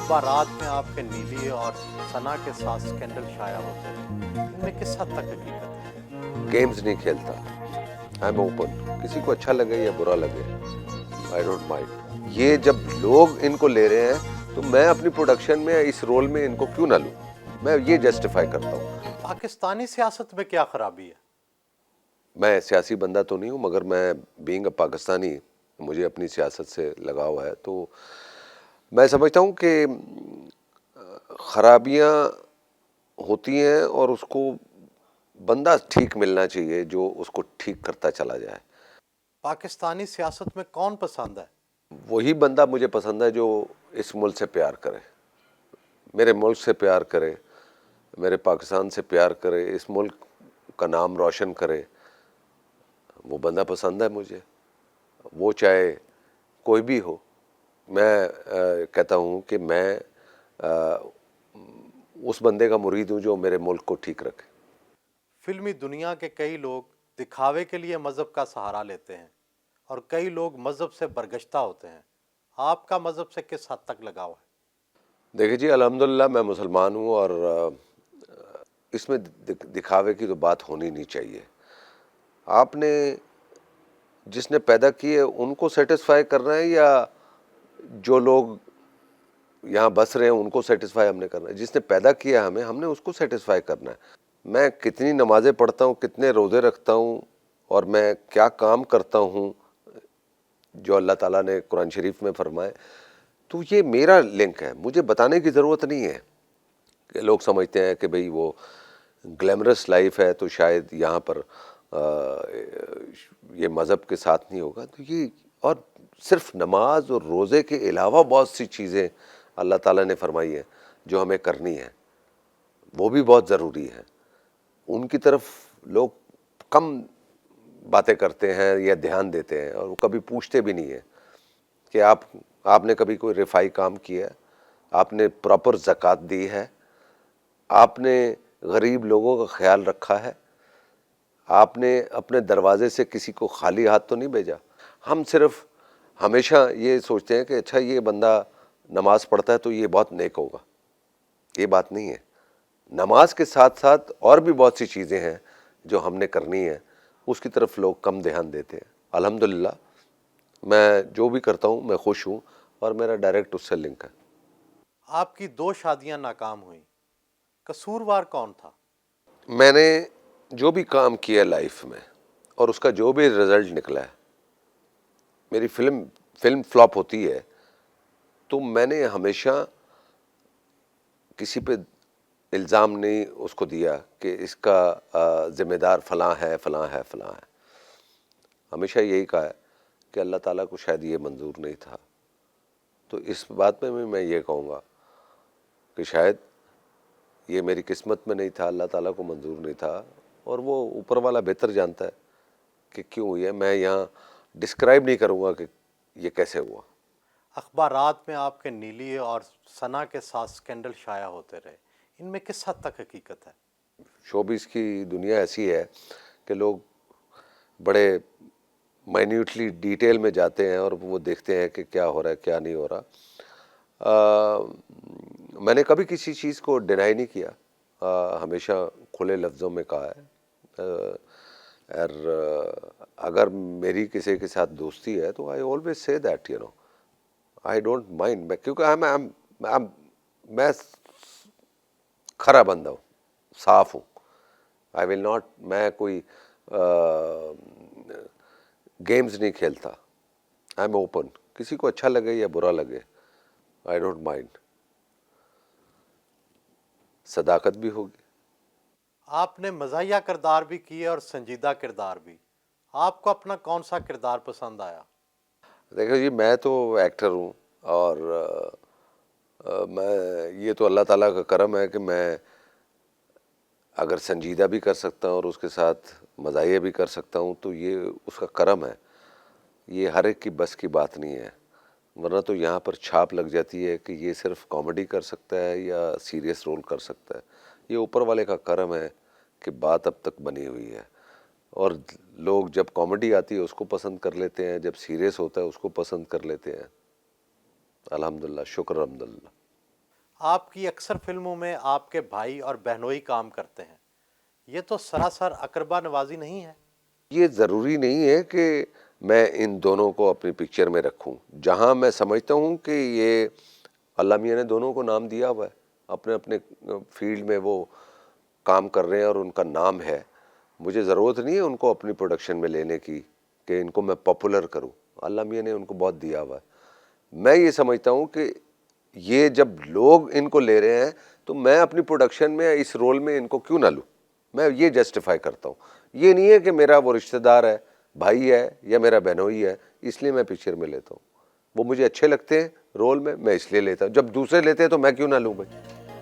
अखबारात में आपके नीली और सना के साथ स्कैंडल शाया होते रहे, इनमें किस हद तक हकीकत है? गेम्स नहीं खेलता, आई एम ओपन, किसी को अच्छा लगे या बुरा लगे, आई डोंट माइंड। ये जब लोग इनको ले रहे हैं तो मैं अपनी प्रोडक्शन में इस रोल में इनको क्यों ना लूं, मैं ये जस्टिफाई करता हूँ। पाकिस्तानी सियासत में क्या खराबी है? मैं सियासी बंदा तो नहीं हूँ, मगर मैं बीइंग अ पाकिस्तानी, मुझे अपनी सियासत से लगाव है, तो मैं समझता हूँ कि खराबियाँ होती हैं और उसको बंदा ठीक मिलना चाहिए जो उसको ठीक करता चला जाए। पाकिस्तानी सियासत में कौन पसंद है? वही बंदा मुझे पसंद है जो इस मुल्क से प्यार करे, मेरे मुल्क से प्यार करे, मेरे पाकिस्तान से प्यार करे, इस मुल्क का नाम रोशन करे, वो बंदा पसंद है मुझे, वो चाहे कोई भी हो। मैं कहता हूँ कि मैं उस बंदे का मुरीद हूँ जो मेरे मुल्क को ठीक रखे। फिल्मी दुनिया के कई लोग दिखावे के लिए मजहब का सहारा लेते हैं और कई लोग मजहब से बरगश्ता होते हैं। आपका मजहब से किस हद तक लगाव है? देखिए जी, अल्हम्दुलिल्लाह मैं मुसलमान हूँ और इसमें दिखावे की तो बात होनी नहीं चाहिए। आपने जिसने पैदा किए उनको सेटिस्फाई करना है या जो लोग यहाँ बस रहे हैं उनको सेटिस्फाई हमने करना है? जिसने पैदा किया हमें, हमने उसको सेटिस्फाई करना है। मैं कितनी नमाज़ें पढ़ता हूँ, कितने रोज़े रखता हूँ और मैं क्या काम करता हूँ जो अल्लाह ताला ने कुरान शरीफ में फरमाए, तो ये मेरा लिंक है, मुझे बताने की ज़रूरत नहीं है। कि लोग समझते हैं कि भाई वो ग्लैमरस लाइफ है तो शायद यहाँ पर ये मज़हब के साथ नहीं होगा, तो ये और सिर्फ नमाज और रोज़े के अलावा बहुत सी चीज़ें अल्लाह ताला ने फरमाई हैं जो हमें करनी है, वो भी बहुत ज़रूरी है। उनकी तरफ लोग कम बातें करते हैं या ध्यान देते हैं और वो कभी पूछते भी नहीं है कि आपने कभी कोई रिफाई काम किया है, आपने प्रॉपर ज़कात दी है, आपने गरीब लोगों का ख्याल रखा है, आपने अपने दरवाजे से किसी को खाली हाथ तो नहीं भेजा। हम सिर्फ हमेशा ये सोचते हैं कि अच्छा ये बंदा नमाज़ पढ़ता है तो ये बहुत नेक होगा। ये बात नहीं है। नमाज के साथ साथ और भी बहुत सी चीज़ें हैं जो हमने करनी है, उसकी तरफ लोग कम ध्यान देते हैं। अल्हम्दुलिल्लाह मैं जो भी करता हूँ मैं खुश हूँ और मेरा डायरेक्ट उससे लिंक है। आपकी 2 शादियां नाकाम हुई, कसूरवार कौन था? मैंने जो भी काम किया लाइफ में और उसका जो भी रिज़ल्ट निकला है, मेरी फिल्म फ्लॉप होती है तो मैंने हमेशा किसी पे इल्ज़ाम नहीं उसको दिया कि इसका ज़िम्मेदार फ़लाँ है फ़लाँ है फ़लाँ है। हमेशा यही कहा है कि अल्लाह ताला को शायद ये मंजूर नहीं था। तो इस बात में भी मैं ये कहूँगा कि शायद ये मेरी किस्मत में नहीं था, अल्लाह ताला को मंजूर नहीं था और वो ऊपर वाला बेहतर जानता है कि क्यों हुई है। मैं यहाँ डिस्क्राइब नहीं करूँगा कि ये कैसे हुआ। अखबारात में आपके नीली और सना के साथ स्कैंडल शाया होते रहे, इनमें किस हद तक हकीकत है? शोबिस की दुनिया ऐसी है कि लोग बड़े माइन्यूटली डिटेल में जाते हैं और वो देखते हैं कि क्या हो रहा है क्या नहीं हो रहा। मैंने कभी किसी चीज़ को डिनाई नहीं किया, हमेशा खुले लफ्ज़ों में कहा है। और अगर मेरी किसी के साथ दोस्ती है तो I always say that I don't mind, क्योंकि मैं खरा बंदा हूँ, साफ हूँ। आई विल नॉट, मैं कोई गेम्स नहीं खेलता, आई एम ओपन, किसी को अच्छा लगे या बुरा लगे, आई डोंट माइंड। सदाकत भी होगी। आपने मज़ाहिया किरदार भी किए और संजीदा किरदार भी। आपको अपना कौन सा किरदार पसंद आया? देखो जी, मैं तो एक्टर हूँ और मैं, ये तो अल्लाह ताला का करम है कि मैं अगर संजीदा भी कर सकता हूँ और उसके साथ मज़ाहिया भी कर सकता हूँ, तो ये उसका करम है। ये हर एक की बस की बात नहीं है, वरना तो यहाँ पर छाप लग जाती है कि ये सिर्फ कॉमेडी कर सकता है या सीरियस रोल कर सकता है। ये ऊपर वाले का करम है कि बात अब तक बनी हुई है और लोग जब कॉमेडी आती है उसको पसंद कर लेते हैं, जब सीरियस होता है उसको पसंद कर लेते हैं। अल्हम्दुलिल्लाह, शुक्र अल्हम्दुलिल्लाह। آپ کی اکثر فلموں میں آپ کے بھائی اور بہنوئی کام کرتے ہیں، یہ تو سراسر اقربا نوازی نہیں ہے؟ یہ ضروری نہیں ہے کہ میں ان دونوں کو اپنی پکچر میں رکھوں. جہاں میں سمجھتا ہوں کہ یہ اللہ میاں نے دونوں کو نام دیا ہوا ہے، اپنے اپنے فیلڈ میں وہ کام کر رہے ہیں اور ان کا نام ہے، مجھے ضرورت نہیں ہے ان کو اپنی پروڈکشن میں لینے کی کہ ان کو میں پاپولر کروں. اللہ میاں نے ان کو بہت دیا ہوا ہے. میں یہ سمجھتا ہوں کہ یہ جب لوگ ان کو لے رہے ہیں تو میں اپنی پروڈکشن میں اس رول میں ان کو کیوں نہ لوں. میں یہ جسٹیفائی کرتا ہوں. یہ نہیں ہے کہ میرا وہ رشتہ دار ہے، بھائی ہے یا میرا بہنوئی ہے اس لیے میں پکچر میں لیتا ہوں. وہ مجھے اچھے لگتے ہیں رول میں اس لیے لیتا ہوں. جب دوسرے لیتے ہیں تو میں کیوں نہ لوں بھائی.